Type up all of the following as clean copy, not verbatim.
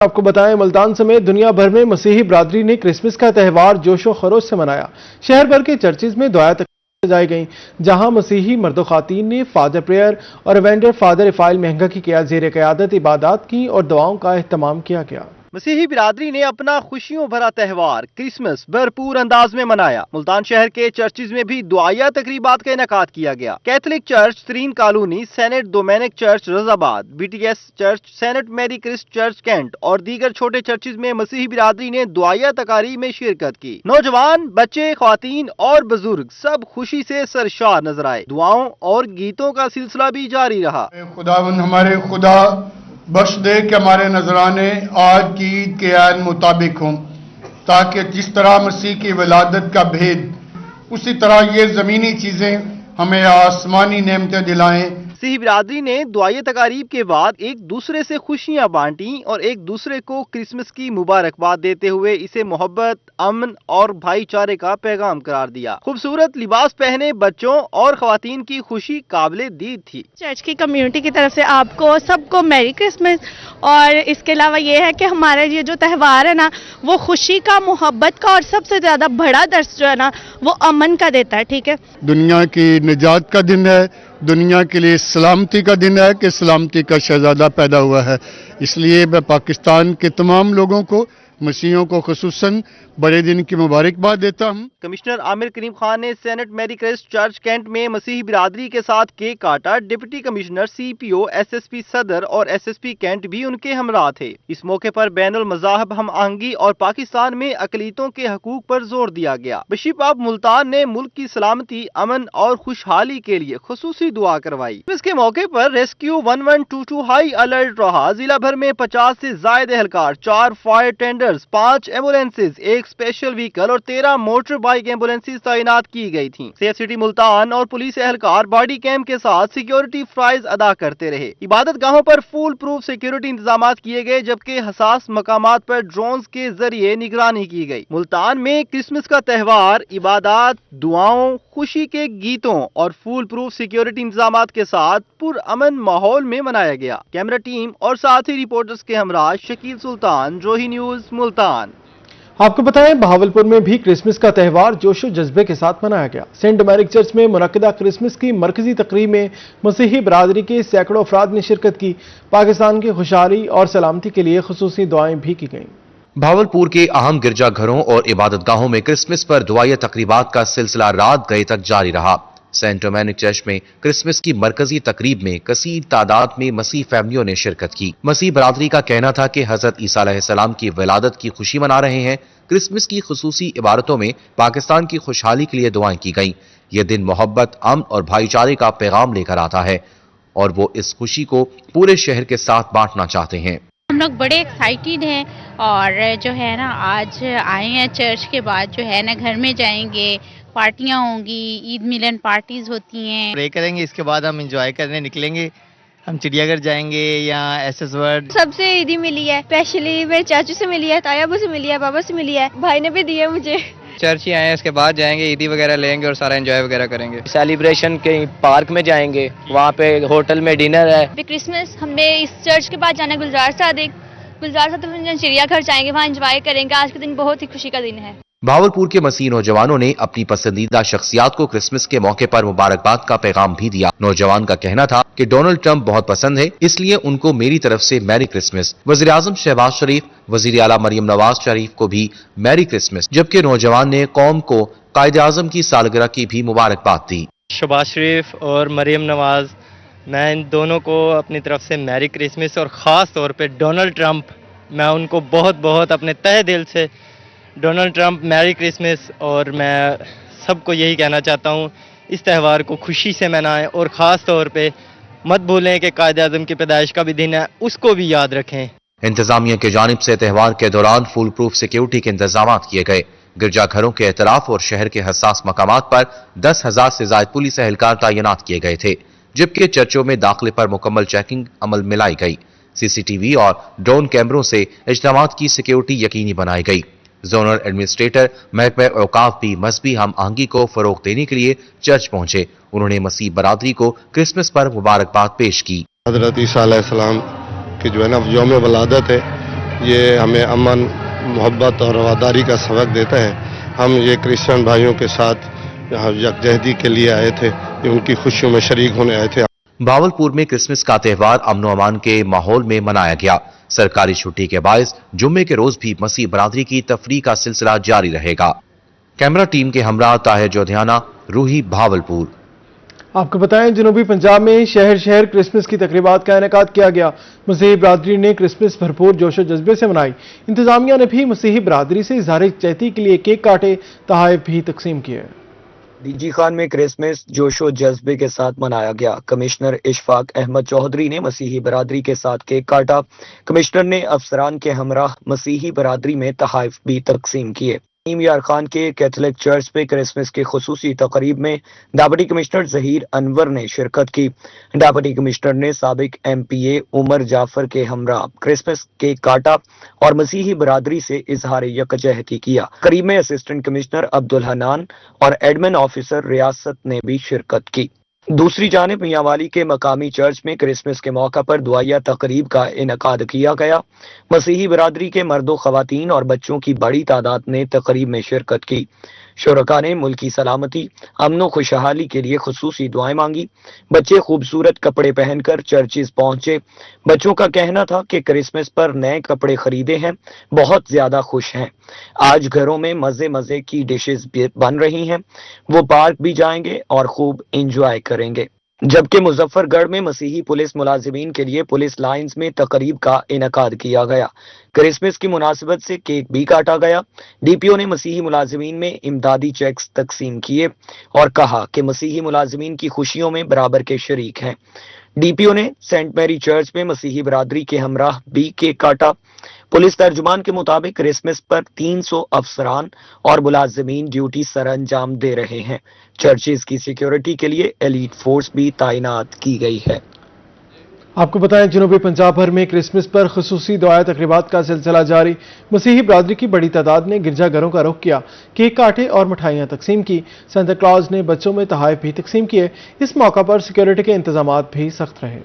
آپ کو بتائیں ملتان سمیت دنیا بھر میں مسیحی برادری نے کرسمس کا تہوار جوش و خروش سے منایا۔ شہر بھر کے چرچز میں دعائیں تقریباً سجائی گئیں، جہاں مسیحی مرد و خواتین نے فادر پریئر اور ایونڈر فادر رفائل مہنگا کی زیر قیادت عبادات کی اور دعاؤں کا اہتمام کیا گیا۔ مسیحی برادری نے اپنا خوشیوں بھرا تہوار کرسمس بھرپور انداز میں منایا۔ ملتان شہر کے چرچز میں بھی دعائیہ تقریبات کا انعقاد کیا گیا۔ Catholic church Tareen colony, Saint Dominic church Razabad, B T S church, Saint Mary Christ church Cantt اور دیگر چھوٹے چرچز میں مسیحی برادری نے دعائیہ تقاریب میں شرکت کی۔ نوجوان، بچے، خواتین اور بزرگ سب خوشی سے سرشار نظر آئے۔ دعاؤں اور گیتوں کا سلسلہ بھی جاری رہا۔ خداوند ہمارے خدا بخش دے کہ ہمارے نذرانے آج کی عید کے عین مطابق ہوں، تاکہ جس طرح مسیح کی ولادت کا بھید، اسی طرح یہ زمینی چیزیں ہمیں آسمانی نعمتیں دلائیں۔ مسیحی برادری نے دعائیہ تقاریب کے بعد ایک دوسرے سے خوشیاں بانٹیں اور ایک دوسرے کو کرسمس کی مبارکباد دیتے ہوئے اسے محبت، امن اور بھائی چارے کا پیغام قرار دیا۔ خوبصورت لباس پہنے بچوں اور خواتین کی خوشی قابل دید تھی۔ چرچ کی کمیونٹی کی طرف سے آپ کو سب کو میری کرسمس، اور اس کے علاوہ یہ ہے کہ ہمارا یہ جو تہوار ہے نا وہ خوشی کا، محبت کا اور سب سے زیادہ بڑا درس جو ہے نا وہ امن کا دیتا ہے۔ ٹھیک ہے، دنیا کی نجات کا دن ہے، دنیا کے لیے سلامتی کا دن ہے کہ سلامتی کا شہزادہ پیدا ہوا ہے۔ اس لیے میں پاکستان کے تمام لوگوں کو، مسیحیوں کو خصوصاً بڑے دن کی مبارکباد دیتا ہوں۔ کمشنر عامر کریم خان نے Saint Mary Christ church Kent میں مسیحی برادری کے ساتھ کیک کاٹا۔ ڈپٹی کمشنر، سی پی او، ایس ایس پی صدر اور ایس ایس پی کینٹ بھی ان کے ہمراہ تھے۔ اس موقع پر بین المذاہب ہم آہنگی اور پاکستان میں اقلیتوں کے حقوق پر زور دیا گیا۔ بشپ آف ملتان نے ملک کی سلامتی، امن اور خوشحالی کے لیے خصوصی دعا کروائی۔ اس کے موقع پر ریسکیو 1122 ہائی الرٹ رہا۔ ضلع بھر میں 50 سے زائد اہلکار، 4 fire tenders, 5 ambulances, 1 special vehicle اور 13 موٹر بائک ایمبولینسز تعینات کی گئی تھیں۔ سیف سٹی ملتان اور پولیس اہلکار باڈی کیمپ کے ساتھ سیکیورٹی فرائض ادا کرتے رہے۔ عبادت گاہوں پر فول پروف سیکیورٹی انتظامات کیے گئے، جبکہ حساس مقامات پر ڈرونز کے ذریعے نگرانی کی گئی۔ ملتان میں کرسمس کا تہوار عبادات، دعاؤں، خوشی کے گیتوں اور فول پروف سیکیورٹی انتظامات کے ساتھ پرامن ماحول میں منایا گیا۔ کیمرہ ٹیم اور ساتھی رپورٹرز کے ہمراہ شکیل سلطان، جوہی نیوز، ملتان۔ آپ کو بتائیں بہاولپور میں بھی کرسمس کا تہوار جوش و جذبے کے ساتھ منایا گیا۔ سینٹ ڈومینک چرچ میں منعقدہ کرسمس کی مرکزی تقریب میں مسیحی برادری کے سینکڑوں افراد نے شرکت کی۔ پاکستان کی خوشحالی اور سلامتی کے لیے خصوصی دعائیں بھی کی گئیں۔ بہاولپور کے اہم گرجا گھروں اور عبادت گاہوں میں کرسمس پر دعائیہ تقریبات کا سلسلہ رات گئے تک جاری رہا۔ سینٹ ڈومینک چرچ میں کرسمس کی مرکزی تقریب میں کثیر تعداد میں مسیح فیملیوں نے شرکت کی۔ مسیح برادری کا کہنا تھا کہ حضرت عیسیٰ علیہ السلام کی ولادت کی خوشی منا رہے ہیں۔ کرسمس کی خصوصی عبادتوں میں پاکستان کی خوشحالی کے لیے دعائیں کی گئیں۔ یہ دن محبت، امن اور بھائی چارے کا پیغام لے کر آتا ہے اور وہ اس خوشی کو پورے شہر کے ساتھ بانٹنا چاہتے ہیں۔ ہم لوگ بڑے ایکسائٹیڈ ہیں اور جو ہے نا آج آئے ہیں چرچ کے بعد جو ہے نا گھر میں جائیں گے، پارٹیاں ہوں گی، عید ملن پارٹیز ہوتی ہیں۔ پرے کریں گے، اس کے بعد ہم انجوائے کرنے نکلیں گے۔ ہم چڑیا گھر جائیں گے یا ایس ایس ورلڈ۔ سب سے عیدی ملی ہے، اسپیشلی میرے چاچو سے ملی ہے، تایا ابو سے ملی ہے، بابا سے ملی ہے، بھائی نے بھی دی ہے مجھے۔ چرچ ہی آئے ہیں، اس کے بعد جائیں گے، عیدی وغیرہ لیں گے اور سارا انجوائے وغیرہ کریں گے۔ سیلیبریشن کے پارک میں جائیں گے، وہاں پہ ہوٹل میں ڈنر ہے۔ کرسمس ہم نے اس چرچ کے بعد جانا ہے گلزار صادق، گلزار صادق میں چڑیا گھر جائیں گے، وہاں انجوائے کریں گے۔ آج کا دن بہت ہی خوشی کا دن ہے۔ بہاولپور کے مسیح نوجوانوں نے اپنی پسندیدہ شخصیات کو کرسمس کے موقع پر مبارکباد کا پیغام بھی دیا۔ نوجوان کا کہنا تھا کہ ڈونلڈ ٹرمپ بہت پسند ہے، اس لیے ان کو میری طرف سے میری کرسمس۔ وزیر اعظم شہباز شریف، وزیر اعلیٰ مریم نواز شریف کو بھی میری کرسمس، جبکہ نوجوان نے قوم کو قائد اعظم کی سالگرہ کی بھی مبارکباد دی۔ شہباز شریف اور مریم نواز، میں ان دونوں کو اپنی طرف سے میری کرسمس، اور خاص طور پہ ڈونلڈ ٹرمپ، میں ان کو بہت بہت اپنے تہہ دل سے ڈونلڈ ٹرمپ میری کرسمس، اور میں سب کو یہی کہنا چاہتا ہوں اس تہوار کو خوشی سے منائیں، اور خاص طور پہ مت بھولیں کہ قائد اعظم کی پیدائش کا بھی دن ہے، اس کو بھی یاد رکھیں۔ انتظامیہ کی جانب سے تہوار کے دوران فول پروف سیکیورٹی کے انتظامات کیے گئے۔ گرجا گھروں کے اعتراف اور شہر کے حساس مقامات پر 10,000 سے زائد پولیس اہلکار تعینات کیے گئے تھے، جبکہ چرچوں میں داخلے پر مکمل چیکنگ عمل میں لائی گئی۔ سی سی ٹی وی اور ڈرون کیمروں سے اجتماعات کی سیکیورٹی یقینی بنائی گئی۔ زونل ایڈمنسٹریٹر محکمہ اوقاف بھی مذہبی ہم آہنگی کو فروغ دینے کے لیے چرچ پہنچے۔ انہوں نے مسیح برادری کو کرسمس پر مبارکباد پیش کی۔ حضرت عیسیٰ علیہ السلام کی جو ہے نا یوم ولادت ہے، یہ ہمیں امن محبت اور رواداری کا سبق دیتا ہے. ہم یہ کرسچن بھائیوں کے ساتھ یہاں یکجہتی کے لیے آئے تھے, ان کی خوشیوں میں شریک ہونے آئے تھے. بھاولپور میں کرسمس کا تہوار امن و امان کے ماحول میں منایا گیا. سرکاری چھٹی کے باعث جمعے کے روز بھی مسیح برادری کی تفریح کا سلسلہ جاری رہے گا. کیمرہ ٹیم کے ہمراہ طاہر جودھیانہ, روہی, بھاولپور. آپ کو بتائیں جنوبی پنجاب میں شہر شہر کرسمس کی تقریبات کا انعقاد کیا گیا. مسیحی برادری نے کرسمس بھرپور جوش و جذبے سے منائی. انتظامیہ نے بھی مسیحی برادری سے اظہار یکجہتی کے لیے کیک کاٹے, تحائف بھی تقسیم کیے. ڈی جی خان میں کرسمس جوش و جذبے کے ساتھ منایا گیا. کمشنر اشفاق احمد چودھری نے مسیحی برادری کے ساتھ کیک کاٹا. کمشنر نے افسران کے ہمراہ مسیحی برادری میں تحائف بھی تقسیم کیے. یار خان کے کیتھولک چرچ میں کرسمس کی خصوصی تقریب میں ڈپٹی کمشنر ظہیر انور نے شرکت کی. ڈپٹی کمشنر نے سابق ایم پی اے عمر جعفر کے ہمراہ کرسمس کیک کاٹا اور مسیحی برادری سے اظہار یکجہتی کیا. تقریب میں اسسٹنٹ کمشنر عبدالحنان اور ایڈمن آفیسر ریاست نے بھی شرکت کی. دوسری جانب میاں والی کے مقامی چرچ میں کرسمس کے موقع پر دعائیہ تقریب کا انعقاد کیا گیا. مسیحی برادری کے مرد و خواتین اور بچوں کی بڑی تعداد نے تقریب میں شرکت کی. شرکاء نے ملکی سلامتی, امن و خوشحالی کے لیے خصوصی دعائیں مانگی. بچے خوبصورت کپڑے پہن کر چرچز پہنچے. بچوں کا کہنا تھا کہ کرسمس پر نئے کپڑے خریدے ہیں, بہت زیادہ خوش ہیں. آج گھروں میں مزے کی ڈشز بن رہی ہیں. وہ پارک بھی جائیں گے اور خوب انجوائے کریں گے. جبکہ مظفر گڑھ میں مسیحی پولیس ملازمین کے لیے پولیس لائنز میں تقریب کا انعقاد کیا گیا. کرسمس کی مناسبت سے کیک بھی کاٹا گیا. ڈی پی او نے مسیحی ملازمین میں امدادی چیکس تقسیم کیے اور کہا کہ مسیحی ملازمین کی خوشیوں میں برابر کے شریک ہیں. ڈی پی او نے سینٹ میری چرچ میں مسیحی برادری کے ہمراہ بھی کیک کاٹا. پولیس ترجمان کے مطابق کرسمس پر 300 افسران اور ملازمین ڈیوٹی سر انجام دے رہے ہیں. چرچز کی سیکیورٹی کے لیے ایلیٹ فورس بھی تعینات کی گئی ہے. آپ کو بتائیں جنوبی پنجاب بھر میں کرسمس پر خصوصی دعائیہ تقریبات کا سلسلہ جاری. مسیحی برادری کی بڑی تعداد نے گرجا گھروں کا رخ کیا, کیک کاٹے اور مٹھائیاں تقسیم کی. سینتا کلاز نے بچوں میں تحائف بھی تقسیم کیے. اس موقع پر سیکیورٹی کے انتظامات بھی سخت رہے.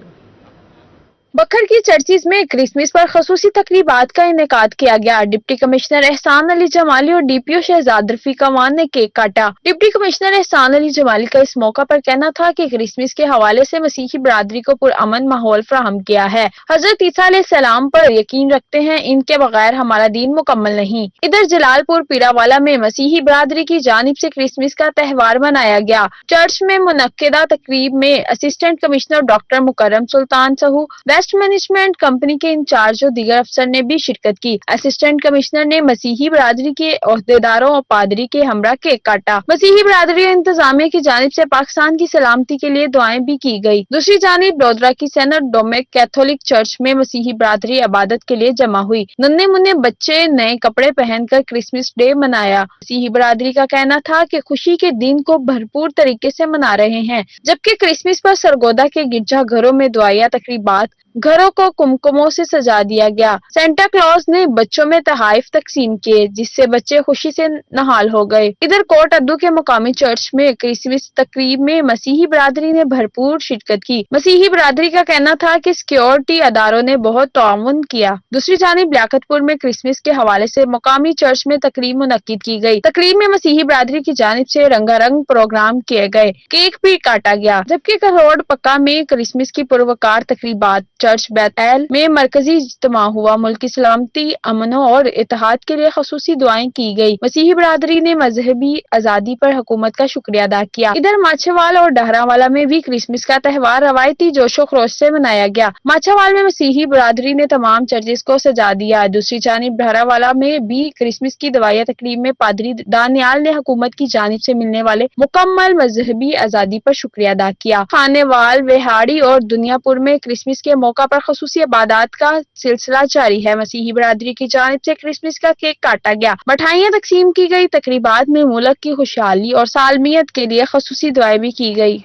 بکھر کی چرچز میں کرسمس پر خصوصی تقریبات کا انعقاد کیا گیا. ڈپٹی کمشنر احسان علی جمالی اور ڈی پی او شہزاد رفیق امان نے کیک کاٹا. ڈپٹی کمشنر احسان علی جمالی کا اس موقع پر کہنا تھا کہ کرسمس کے حوالے سے مسیحی برادری کو پرامن ماحول فراہم کیا ہے. حضرت عیسیٰ علیہ السلام پر یقین رکھتے ہیں, ان کے بغیر ہمارا دین مکمل نہیں. ادھر جلال پور پیرا والا میں مسیحی برادری کی جانب سے کرسمس کا تہوار منایا گیا. چرچ میں منعقدہ تقریب میں اسسٹنٹ کمشنر ڈاکٹر مکرم سلطان سہو, مینجمنٹ کمپنی کے انچارج اور دیگر افسر نے بھی شرکت کی. اسسٹنٹ کمشنر نے مسیحی برادری کے عہدیداروں اور پادری کے ہمراہ کیک کاٹا. مسیحی برادری اور انتظامیہ کی جانب سے پاکستان کی سلامتی کے لیے دعائیں بھی کی گئی. دوسری جانب ڈودرا کی سینٹ ڈومک کیتھولک چرچ میں مسیحی برادری عبادت کے لیے جمع ہوئی. ننھے منھے بچے نئے کپڑے پہن کر کرسمس ڈے منایا. مسیحی برادری کا کہنا تھا کہ خوشی کے دن کو بھرپور طریقے سے منا رہے ہیں. جبکہ کرسمس پر سرگودا کے گرجا گھروں میں دعائیہ تقریبات, گھروں کو کمکموں سے سجا دیا گیا. سینٹا کلاز نے بچوں میں تحائف تقسیم کیے, جس سے بچے خوشی سے نہال ہو گئے. ادھر کوٹ ادو کے مقامی چرچ میں کرسمس تقریب میں مسیحی برادری نے بھرپور شرکت کی. مسیحی برادری کا کہنا تھا کہ سیکیورٹی اداروں نے بہت تعاون کیا. دوسری جانب لیاقت پور میں کرسمس کے حوالے سے مقامی چرچ میں تقریب منعقد کی گئی. تقریب میں مسیحی برادری کی جانب سے رنگا رنگ پروگرام کیے گئے, کیک بھی کاٹا گیا. جبکہ کروڑ پکا میں کرسمس کی پروکار تقریبات چرچ بیت ایل میں مرکزی اجتماع ہوا. ملکی سلامتی, امن اور اتحاد کے لیے خصوصی دعائیں کی گئی. مسیحی برادری نے مذہبی آزادی پر حکومت کا شکریہ ادا کیا. ادھر ماچھوال اور ڈہراوالا میں بھی کرسمس کا تہوار روایتی جوش و خروش سے منایا گیا. ماچھوال میں مسیحی برادری نے تمام چرچز کو سجا دیا. دوسری جانب ڈہراوالا میں بھی کرسمس کی دعائیہ تقریب میں پادری دانیال نے حکومت کی جانب سے ملنے والے مکمل مذہبی آزادی پر شکریہ ادا کیا. خانیوال, وہاڑی اور دنیا پور میں کرسمس کے موقع پر خصوصی عبادات کا سلسلہ جاری ہے. مسیحی برادری کی جانب سے کرسمس کا کیک کاٹا گیا, مٹھائیاں تقسیم کی گئی. تقریبات میں ملک کی خوشحالی اور سالمیت کے لیے خصوصی دعائیں بھی کی گئی.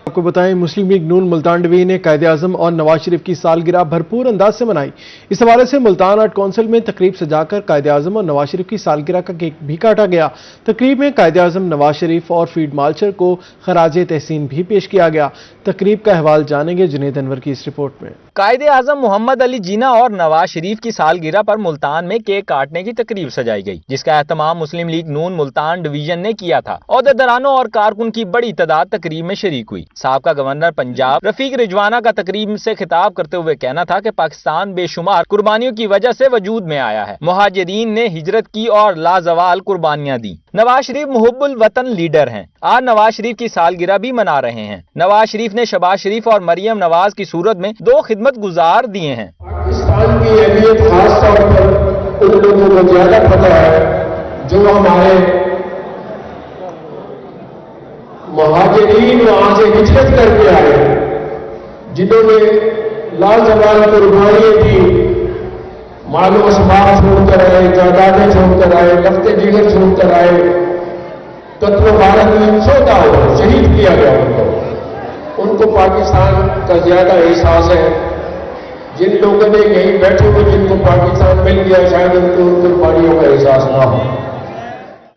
آپ کو بتائیں مسلم لیگ نون ملتان ڈویژن نے قائد اعظم اور نواز شریف کی سالگرہ بھرپور انداز سے منائی. اس حوالے سے ملتان آرٹ کونسل میں تقریب سجا کر قائد اعظم اور نواز شریف کی سالگرہ کا کیک بھی کاٹا گیا. تقریب میں قائد اعظم نواز شریف اور فیلڈ مارشل کو خراج تحسین بھی پیش کیا گیا. تقریب کا احوال جانیں گے جنید انور کی اس رپورٹ میں. قائد اعظم محمد علی جناح اور نواز شریف کی سالگرہ پر ملتان میں کیک کاٹنے کی تقریب سجائی گئی، جس کا اہتمام مسلم لیگ نون ملتان ڈویژن نے کیا تھا۔ عہدیدارانوں اور کارکن کی بڑی تعداد تقریب میں شریک ہوئی۔ سابقہ گورنر پنجاب رفیق رجوانہ کا تقریب سے خطاب کرتے ہوئے کہنا تھا کہ پاکستان بے شمار قربانیوں کی وجہ سے وجود میں آیا ہے، مہاجرین نے ہجرت کی اور لازوال قربانیاں دی۔ نواز شریف محب الوطن لیڈر ہیں، آج نواز شریف کی سالگرہ بھی منا رہے ہیں۔ نواز شریف نے شہباز شریف اور مریم نواز کی صورت میں 2 خدمت گزار دیے ہیں۔ پاکستان کی اہمیت خاص طور پر ان لوگوں کو زیادہ پتہ ہے جو ہمارے مہاجرین وہاں سے ہجرت کر کے آئے، جنہوں نے لازوال قربانیاں دی، مال و اسباب چھوڑ کر آئے، جائیدادیں چھوڑ کر آئے، لفتے جگر چھوڑ کر آئے، قتل و غارت میں 14 شہید کیا گیا ان کو پاکستان کا زیادہ احساس ہے۔ جن لوگوں نے یہیں بیٹھے ہوئے جن کو پاکستان مل گیا شاید ان کو ان قربانیوں کا احساس نہ ہو۔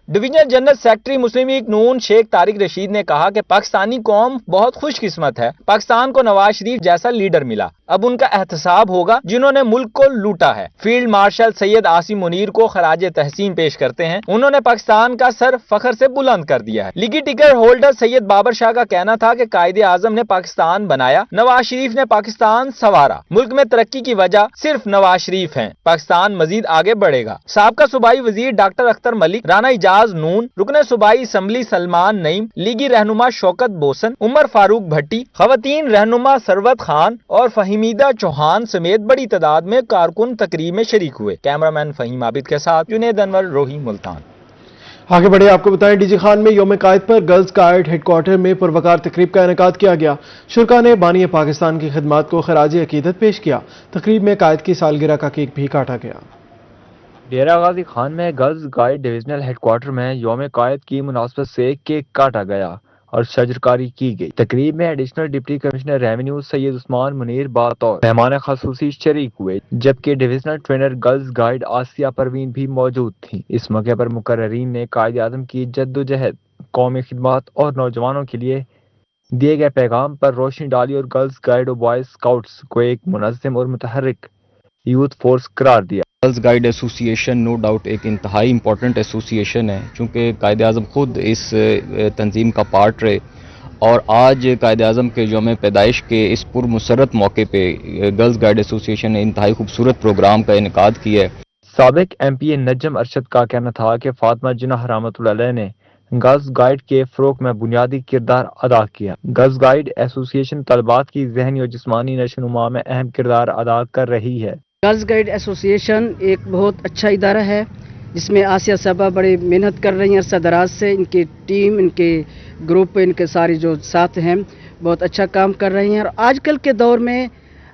ڈویژنل جنرل سیکرٹری مسلم لیگ نون شیخ طارق رشید نے کہا کہ پاکستانی قوم بہت خوش قسمت ہے، پاکستان کو نواز شریف جیسا لیڈر ملا، اب ان کا احتساب ہوگا جنہوں نے ملک کو لوٹا ہے۔ فیلڈ مارشل سید عاصم منیر کو خراج تحسین پیش کرتے ہیں، انہوں نے پاکستان کا سر فخر سے بلند کر دیا ہے۔ لیگی ٹکٹ ہولڈر سید بابر شاہ کا کہنا تھا کہ قائد اعظم نے پاکستان بنایا، نواز شریف نے پاکستان سنوارا، ملک میں ترقی کی وجہ صرف نواز شریف ہیں، پاکستان مزید آگے بڑھے گا۔ سابقہ صوبائی وزیر ڈاکٹر اختر ملک، رانا اعجاز نون، رکن صوبائی اسمبلی سلمان نعیم، لیگی رہنما شوکت بوسن، عمر فاروق بھٹی، خواتین رہنما ثروت خان اور فہمیدہ چوہان سمیت بڑی تعداد میں کارکن تقریب میں شریک ہوئے۔ کیمرامین فہیم عابد کے ساتھ جنید انور، روہی، ملتان۔ آگے بڑھے آپ کو بتائیں، ڈی جی خان میں یوم قائد پر گرلز گائیڈ ہیڈ کوارٹر میں پروقار تقریب کا انعقاد کیا گیا۔ شرکا نے بانی پاکستان کی خدمات کو خراج عقیدت پیش کیا۔ تقریب میں قائد کی سالگرہ کا کیک بھی کاٹا گیا۔ ڈیرہ غازی خان میں girls guide divisional headquarter میں یوم قائد کی مناسبت سے کیک کاٹا گیا اور شجرکاری کی گئی۔ تقریب میں additional deputy commissioner revenue Syed Usman Munir بطور مہمان خصوصی شریک ہوئے، جبکہ divisional trainer girls guide Asiya Parveen بھی موجود تھیں۔ اس موقع پر مقررین نے قائد اعظم کی جدوجہد، قومی خدمات اور نوجوانوں کے لیے دیے گئے پیغام پر روشنی ڈالی اور گرلز گائیڈ اور بوائز اسکاؤٹس کو ایک منظم اور متحرک یوتھ فورس قرار دیا۔ گرلز گائیڈ ایسوسی ایشن نو ڈاؤٹ ایک انتہائی امپورٹنٹ ایسوسی ایشن ہے، چونکہ قائد اعظم خود اس تنظیم کا پارٹ رہے، اور آج قائد اعظم کے یوم پیدائش کے اس پرمسرت موقع پہ گرلز گائیڈ ایسوسی ایشن نے انتہائی خوبصورت پروگرام کا انعقاد کیا ہے۔ سابق ایم پی اے نجم ارشد کا کہنا تھا کہ فاطمہ جناح رحمۃ اللہ علیہ نے گرلز گائیڈ کے فروغ میں بنیادی کردار ادا کیا۔ گرلز گائیڈ ایسوسی ایشن طلبات کی ذہنی اور جسمانی نشوونما میں اہم کردار ادا کر رہی ہے۔ گرلز گائیڈ ایسوسی ایشن ایک بہت اچھا ادارہ ہے جس میں آسیہ صاحبہ بڑی محنت کر رہی ہیں عرصہ دراز سے، ان کی ٹیم، ان کے گروپ، ان کے سارے جو ساتھ ہیں بہت اچھا کام کر رہی ہیں، اور آج کل کے دور میں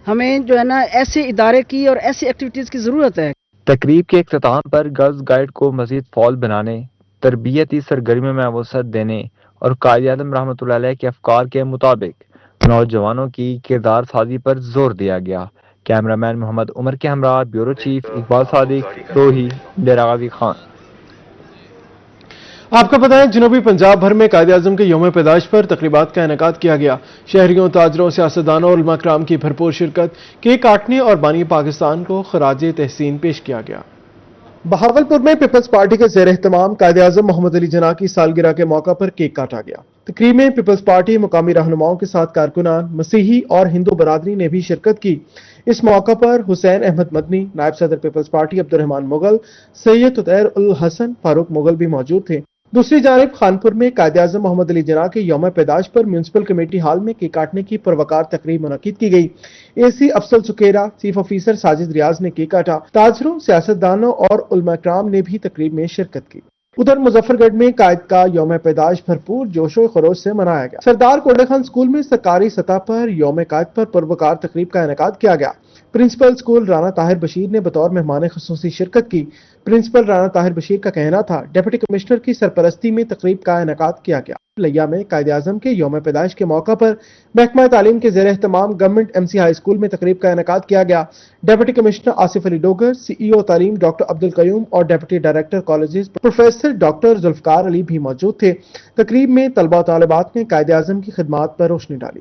ہمیں جو ہے نا ایسے ادارے کی اور ایسی ایکٹیویٹیز کی ضرورت ہے۔ تقریب کے اختتام پر گرلز گائیڈ کو مزید فعال بنانے، تربیتی سرگرمیوں میں وسعت دینے اور قائد اعظم رحمۃ اللہ علیہ کے افکار کے مطابق نوجوانوں کی کردار سازی پر زور دیا گیا۔ کیمرامین محمد عمر کے ہمراہ بیورو چیف اقبال صادق، روہی، ڈیرہ غازی خان۔ آپ کو پتہ ہے جنوبی پنجاب بھر میں قائد اعظم کے یوم پیدائش پر تقریبات کا انعقاد کیا گیا۔ شہریوں، تاجروں، سیاستدانوں اور علماء کرام کی بھرپور شرکت، کیک کاٹنے اور بانی پاکستان کو خراج تحسین پیش کیا گیا۔ بہاولپور میں پیپلز پارٹی کے زیر اہتمام قائد اعظم محمد علی جناح کی سالگرہ کے موقع پر کیک کاٹا گیا۔ تقریب میں پیپلز پارٹی مقامی رہنماؤں کے ساتھ کارکنان، مسیحی اور ہندو برادری نے بھی شرکت کی۔ اس موقع پر حسین احمد مدنی، نائب صدر پیپلز پارٹی عبدالرحمان مغل، سید عطیر الحسن فاروق مغل بھی موجود تھے۔ دوسری جانب خانپور میں قائد اعظم محمد علی جناح کے یوم پیدائش پر میونسپل کمیٹی ہال میں کیک کاٹنے کی پروقار تقریب منعقد کی گئی۔ اے سی افضل سکیرا، چیف آفیسر ساجد ریاض نے کیک کاٹا۔ تاجروں، سیاستدانوں اور علماء کرام نے بھی تقریب میں شرکت کی۔ ادھر مظفر گڑھ میں قائد کا یوم پیدائش بھرپور جوش و خروش سے منایا گیا۔ سردار کوڈے خان اسکول میں سرکاری سطح پر یوم قائد پر پروقار تقریب کا انعقاد کیا گیا۔ پرنسپل اسکول رانا طاہر بشیر نے بطور مہمان خصوصی شرکت کی۔ پرنسپل رانا طاہر بشیر کا کہنا تھا ڈپٹی کمشنر کی سرپرستی میں تقریب کا انعقاد کیا گیا۔ لیا میں قائد اعظم کے یوم پیدائش کے موقع پر محکمہ تعلیم کے زیر اہتمام government M C high school میں تقریب کا انعقاد کیا گیا۔ Deputy commissioner Asif Ali Dogar, C E O تعلیم ڈاکٹر عبدالقیوم اور deputy director colleges professor doctor Zulfiqar Ali بھی موجود تھے۔ تقریب میں طلبہ و طالبات نے قائد اعظم کی خدمات پر روشنی ڈالی۔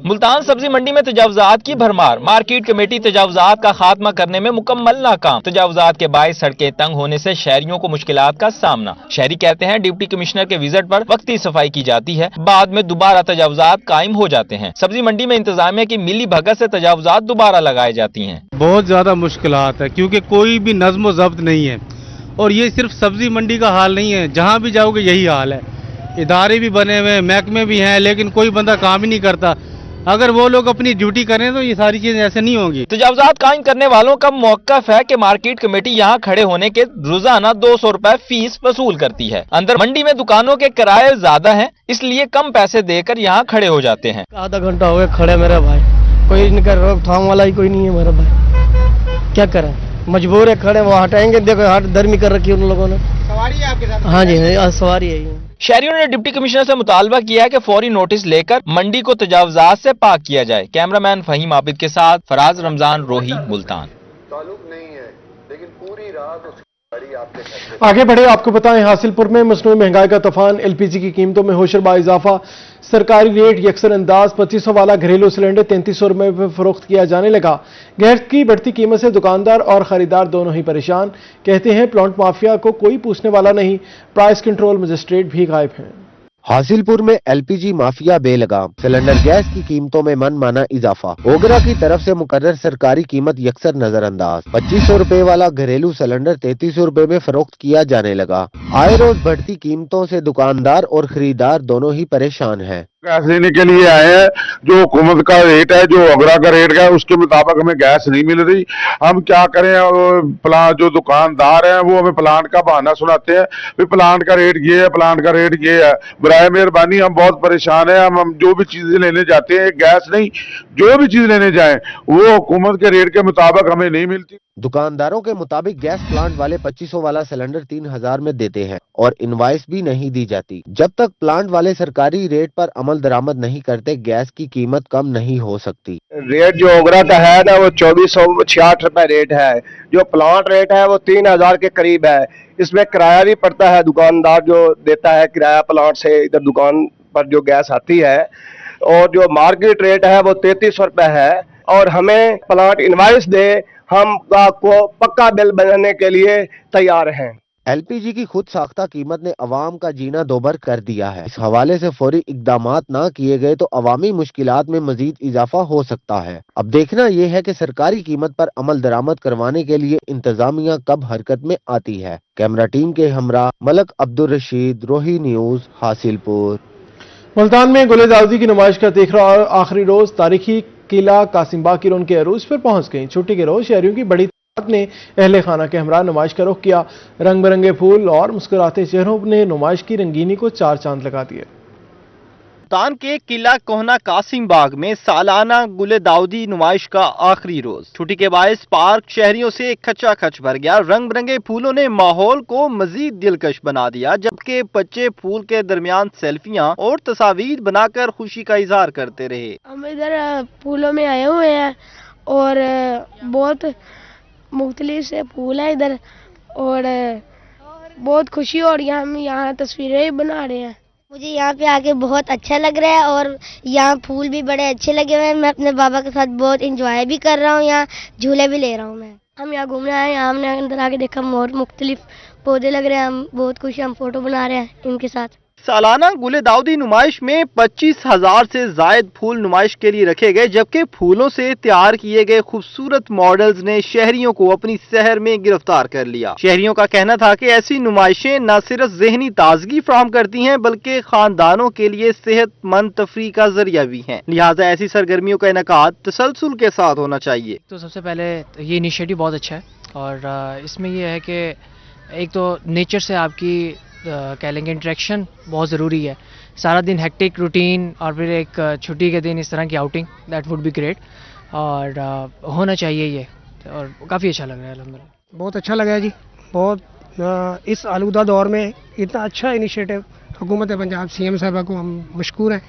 ملتان سبزی منڈی میں تجاوزات کی بھرمار، مارکیٹ کمیٹی تجاوزات کا خاتمہ کرنے میں مکمل ناکام، تجاوزات کے باعث سڑکیں تنگ ہونے سے شہریوں کو مشکلات کا سامنا، شہری کہتے ہیں ڈپٹی کمشنر کے وزٹ پر وقتی صفائی کی جاتی ہے، بعد میں دوبارہ تجاوزات قائم ہو جاتے ہیں، سبزی منڈی میں انتظامیہ کی ملی بھگت سے تجاوزات دوبارہ لگائی جاتی ہیں۔ بہت زیادہ مشکلات ہے کیونکہ کوئی بھی نظم و ضبط نہیں ہے، اور یہ صرف سبزی منڈی کا حال نہیں ہے، جہاں بھی جاؤ گے یہی حال ہے، ادارے بھی بنے ہوئے ہیں، محکمے بھی ہیں، لیکن کوئی بندہ کام ہی نہیں کرتا۔ اگر وہ لوگ اپنی ڈیوٹی کریں تو یہ ساری چیزیں ایسے نہیں ہوں گی۔ تجاوزات قائم کرنے والوں کا موقف ہے کہ مارکیٹ کمیٹی یہاں کھڑے ہونے کے روزانہ 200 روپے فیس وصول کرتی ہے، اندر منڈی میں دکانوں کے کرائے زیادہ ہیں، اس لیے کم پیسے دے کر یہاں کھڑے ہو جاتے ہیں۔ آدھا گھنٹہ ہو گیا کھڑے میرے بھائی، کوئی ان کا روک تھام والا ہی کوئی نہیں ہے میرا بھائی، کیا کریں، مجبور ہے کھڑے، وہ ہٹائیں گے، دیکھو ہٹ درمی کر رکھی ان لوگوں نے۔ سواری ہے آپ کے ساتھ؟ ہاں جی سواری ہے۔ شہریوں نے ڈپٹی کمشنر سے مطالبہ کیا ہے کہ فوری نوٹس لے کر منڈی کو تجاوزات سے پاک کیا جائے۔ کیمرہ مین فہیم عابد کے ساتھ فراز رمضان، روہی، ملتان۔ آگے بڑھے آپ کو بتائیں، حاصل پور میں مصنوعی مہنگائی کا طوفان، ایل پی جی کی قیمتوں میں ہوشر با اضافہ، سرکاری ریٹ یکسر انداز، 2500 والا گھریلو سلنڈر 3300 روپے میں فروخت کیا جانے لگا۔ گیس کی بڑھتی قیمت سے دکاندار اور خریدار دونوں ہی پریشان، کہتے ہیں پلانٹ مافیا کو کوئی پوچھنے والا نہیں، پرائس کنٹرول مجسٹریٹ بھی غائب ہیں۔ حاصل پور میں ایل پی جی مافیا بے لگام، سلنڈر گیس کی قیمتوں میں من مانا اضافہ، اوگرا کی طرف سے مقرر سرکاری قیمت یکسر نظر انداز، 2500 روپے والا گھریلو سلنڈر 3300 روپے میں فروخت کیا جانے لگا۔ آئے روز بڑھتی قیمتوں سے دکاندار اور خریدار دونوں ہی پریشان ہیں۔ گیس لینے کے لیے آئے ہیں، جو حکومت کا ریٹ ہے، جو اگرا کا ریٹ ہے، اس کے مطابق ہمیں گیس نہیں مل رہی۔ ہم کیا کریں، جو دکاندار ہیں وہ ہمیں پلانٹ کا بہانہ سناتے ہیں، پلانٹ کا ریٹ یہ ہے، پلانٹ کا ریٹ یہ ہے۔ برائے مہربانی ہم بہت پریشان ہیں، ہم جو بھی چیزیں لینے جاتے ہیں، گیس نہیں، جو بھی چیز لینے جائیں وہ حکومت کے ریٹ کے مطابق ہمیں نہیں ملتی۔ دکانداروں کے مطابق گیس پلانٹ والے 2500 والا سلنڈر 3000 میں دیتے ہیں اور انوائس بھی نہیں دی جاتی۔ جب تک پلانٹ والے سرکاری ریٹ پر عمل درآمد نہیں کرتے، گیس کی قیمت کم نہیں ہو سکتی۔ ریٹ جو اوگرا کا ہے نا وہ 2466 روپے ریٹ ہے، جو پلانٹ ریٹ ہے وہ 3000 کے قریب ہے۔ اس میں کرایہ بھی پڑتا ہے، دکاندار جو دیتا ہے کرایہ پلانٹ سے ادھر دکان پر جو گیس آتی ہے، اور جو مارکیٹ ریٹ ہے وہ 3300 روپے ہے، اور ہمیں پلانٹ انوائس دے، ہم کو پکا بل بنانے کے لیے تیار ہیں۔ ایل پی جی کی خود ساختہ قیمت نے عوام کا جینا دوبھر کر دیا ہے۔ اس حوالے سے فوری اقدامات نہ کیے گئے تو عوامی مشکلات میں مزید اضافہ ہو سکتا ہے۔ اب دیکھنا یہ ہے کہ سرکاری قیمت پر عمل درآمد کروانے کے لیے انتظامیہ کب حرکت میں آتی ہے۔ کیمرہ ٹیم کے ہمراہ ملک عبدالرشید، روہی نیوز، حاصل پور۔ ملتان میں گل داودی کی نمائش کا تیسرا اور آخری روز تاریخی قلعہ قاسم باغ کی رونقیں عروج پر پہنچ گئیں۔ چھٹی کے روز شہریوں کی بڑی تعداد نے اہل خانہ کے ہمراہ نمائش کا رخ کیا۔ رنگ برنگے پھول اور مسکراتے چہروں نے نمائش کی رنگینی کو چار چاند لگا دیے۔ ملتان کے قلعہ کوہنا قاسم باغ میں سالانہ گل داودی نمائش کا آخری روز، چھٹی کے باعث پارک شہریوں سے کھچا کھچ بھر گیا۔ رنگ برنگے پھولوں نے ماحول کو مزید دلکش بنا دیا، جبکہ بچے پھول کے درمیان سیلفیاں اور تصاویر بنا کر خوشی کا اظہار کرتے رہے۔ ہم ادھر پھولوں میں آئے ہوئے ہیں اور بہت مختلف سے پھول ہیں ادھر، اور بہت خوشی ہو رہی ہے، ہم یہاں تصویریں بنا رہے ہیں۔ مجھے یہاں پہ آ کے بہت اچھا لگ رہا ہے، اور یہاں پھول بھی بڑے اچھے لگے ہوئے ہیں۔ میں اپنے بابا کے ساتھ بہت انجوائے بھی کر رہا ہوں، یہاں جھولے بھی لے رہا ہوں میں۔ ہم یہاں گھومنے آئے ہیں، یہاں ہم نے اندر آ کے دیکھا اور مختلف پودے لگ رہے ہیں، ہم بہت خوش ہیں، ہم فوٹو بنا رہے ہیں ان کے ساتھ۔ سالانہ گل داودی نمائش میں 25,000 سے زائد پھول نمائش کے لیے رکھے گئے، جبکہ پھولوں سے تیار کیے گئے خوبصورت ماڈلز نے شہریوں کو اپنی سحر میں گرفتار کر لیا۔ شہریوں کا کہنا تھا کہ ایسی نمائشیں نہ صرف ذہنی تازگی فراہم کرتی ہیں بلکہ خاندانوں کے لیے صحت مند تفریح کا ذریعہ بھی ہیں، لہٰذا ایسی سرگرمیوں کا انعقاد تسلسل کے ساتھ ہونا چاہیے۔ تو سب سے پہلے یہ انیشیٹو بہت اچھا ہے، اور اس میں یہ ہے کہ ایک تو نیچر سے آپ کی کہہ لیں گے انٹریکشن بہت ضروری ہے۔ سارا دن ہیکٹک روٹین اور پھر ایک چھٹی کے دن اس طرح کی outing, that would be great, اور ہونا چاہیے یہ، اور کافی اچھا لگ رہا ہے الحمدللہ۔ بہت اچھا لگا ہے جی، بہت اس آلودہ دور میں اتنا اچھا انیشیٹو حکومت پنجاب سی ایم صاحبہ کو ہم مشکور ہیں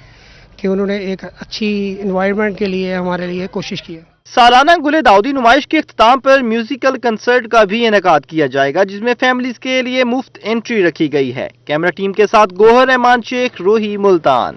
کہ انہوں نے ایک اچھی انوائرمنٹ کے لیے ہمارے لیے کوشش کی ہے۔ سالانہ گل داودی نمائش کے اختتام پر میوزیکل کنسرٹ کا بھی انعقاد کیا جائے گا، جس میں فیملیز کے لیے مفت انٹری رکھی گئی ہے۔ کیمرہ ٹیم کے ساتھ گوہر رحمان شیخ، روہی، ملتان۔